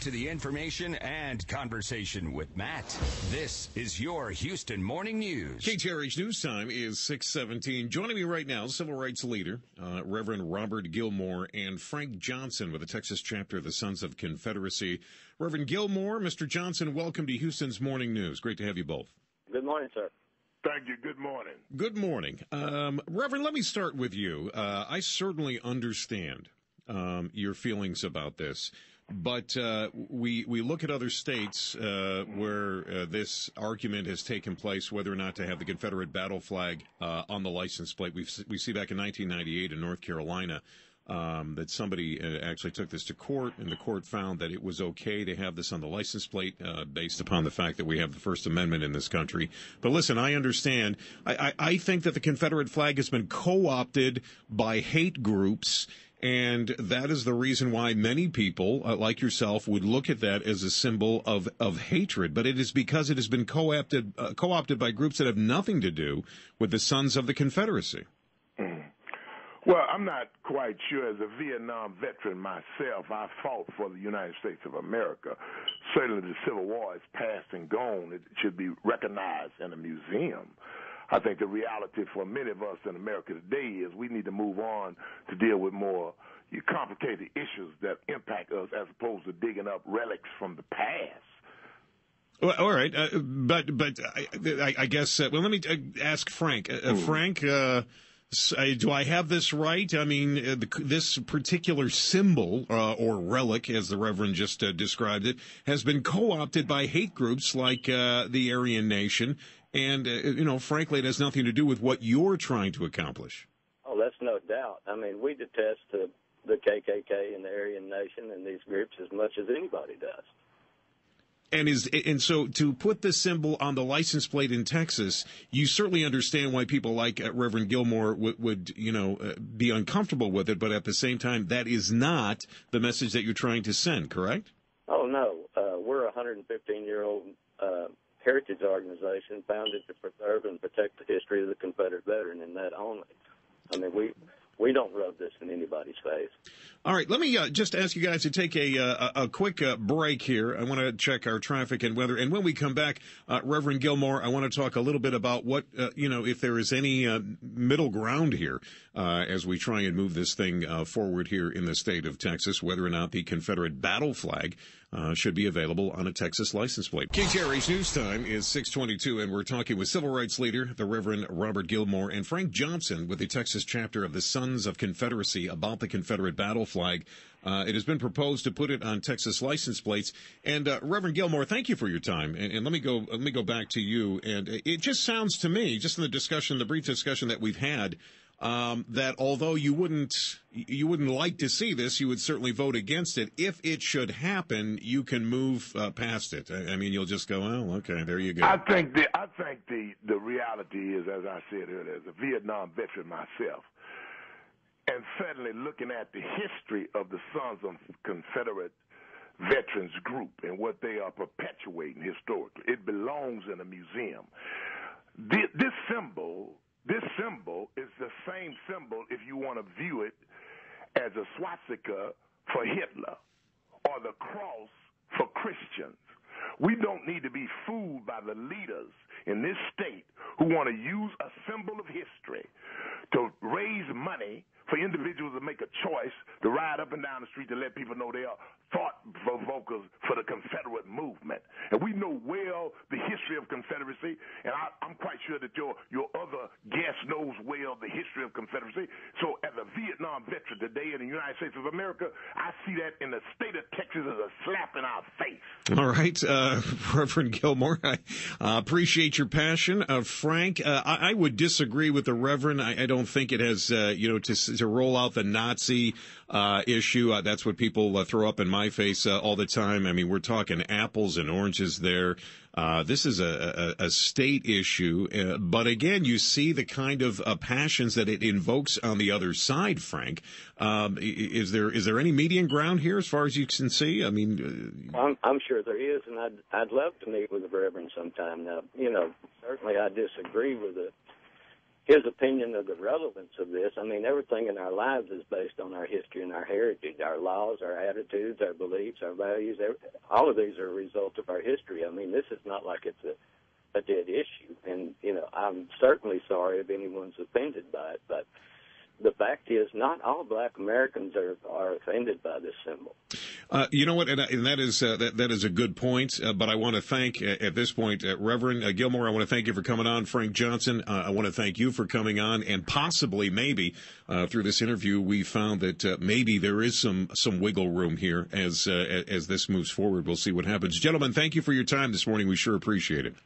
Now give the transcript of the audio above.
to the information and conversation with Matt. This is your Houston Morning News. Ktrh News Time is 6:17. Joining me right now, civil rights leader, Reverend Robert Gilmore, and Frank Johnson with the Texas chapter of the Sons of Confederacy. Reverend Gilmore, Mr. Johnson, welcome to Houston's Morning News. Great to have you both. Good morning, sir. Thank you. Good morning. Good morning. Reverend, let me start with you. I certainly understand your feelings about this. But we look at other states where this argument has taken place, whether or not to have the Confederate battle flag on the license plate. We see back in 1998 in North Carolina that somebody actually took this to court, and the court found that it was okay to have this on the license plate based upon the fact that we have the First Amendment in this country. But listen, I understand. I think that the Confederate flag has been co-opted by hate groups. And that is the reason why many people, like yourself, would look at that as a symbol of hatred. But it is because it has been co-opted by groups that have nothing to do with the Sons of the Confederacy. Well, I'm not quite sure. As a Vietnam veteran myself, I fought for the United States of America. Certainly the Civil War is past and gone. It should be recognized in a museum. I think the reality for many of us in America today is we need to move on to deal with more complicated issues that impact us as opposed to digging up relics from the past. Well, all right, but I guess, well, let me ask Frank. Frank, do I have this right? I mean, this particular symbol or relic, as the Reverend just described it, has been co-opted by hate groups like the Aryan Nation. And, frankly, it has nothing to do with what you're trying to accomplish. Oh, that's no doubt. I mean, we detest the KKK and the Aryan Nation and these groups as much as anybody does. And so to put this symbol on the license plate in Texas, you certainly understand why people like Reverend Gilmore would be uncomfortable with it. But at the same time, that is not the message that you're trying to send, correct? Oh, no. We're a 115-year-old heritage organization founded to preserve and protect the history of the Confederate veteran, and that only. I mean, we don't rub this in anybody's face. All right, let me just ask you guys to take a quick break here. I want to check our traffic and weather. And when we come back, Reverend Gilmore, I want to talk a little bit about what, if there is any middle ground here as we try and move this thing forward here in the state of Texas, whether or not the Confederate battle flag should be available on a Texas license plate. Ktrh News Time is 6:22, and we're talking with civil rights leader, the Reverend Robert Gilmore, and Frank Johnson with the Texas chapter of the Sons of Confederacy about the Confederate battle flag. It has been proposed to put it on Texas license plates. And Reverend Gilmore, thank you for your time. And let me go back to you. And it just sounds to me, just in the brief discussion that we've had, that although you wouldn't like to see this, you would certainly vote against it. If it should happen, you can move past it. I mean, you'll just go, well, okay, there you go. I think the reality is, as I said earlier, as a Vietnam veteran myself, and certainly looking at the history of the Sons of Confederate Veterans Group and what they are perpetuating historically, it belongs in a museum. This symbol is the same symbol if you want to view it as a swastika for Hitler or the cross for Christians. We don't need to be fooled by the leaders in this state who want to use a symbol of history to raise money for individuals to make a choice to ride up and down the street to let people know they are thought provokers for the Confederate movement. And we know well the history of Confederacy, and I'm quite sure that your other guest knows well the history of Confederacy. So as a Vietnam veteran today in the United States of America, I see that in the state of Texas as a slap in our face. All right, Reverend Gilmore, I appreciate your passion. Frank, I would disagree with the Reverend. I don't think it has, to roll out the Nazi issue. That's what people throw up in my face all the time. I mean, we're talking apples and oranges there. This is a state issue. But again, you see the kind of passions that it invokes on the other side, Frank. Is there any median ground here as far as you can see? I mean, I'm sure there is, and I'd love to meet with the Reverend sometime. Now, certainly I disagree with his opinion of the relevance of this. I mean, everything in our lives is based on our history and our heritage, our laws, our attitudes, our beliefs, our values. All of these are a result of our history. I mean, this is not like it's a dead issue. And, you know, I'm certainly sorry if anyone's offended by it, but the fact is not all black Americans are offended by this symbol. You know what, and that is that is a good point, but I want to thank, at this point, Reverend Gilmore, I want to thank you for coming on. Frank Johnson, I want to thank you for coming on, and possibly, maybe, through this interview, we found that maybe there is some wiggle room here as this moves forward. We'll see what happens. Gentlemen, thank you for your time this morning. We sure appreciate it.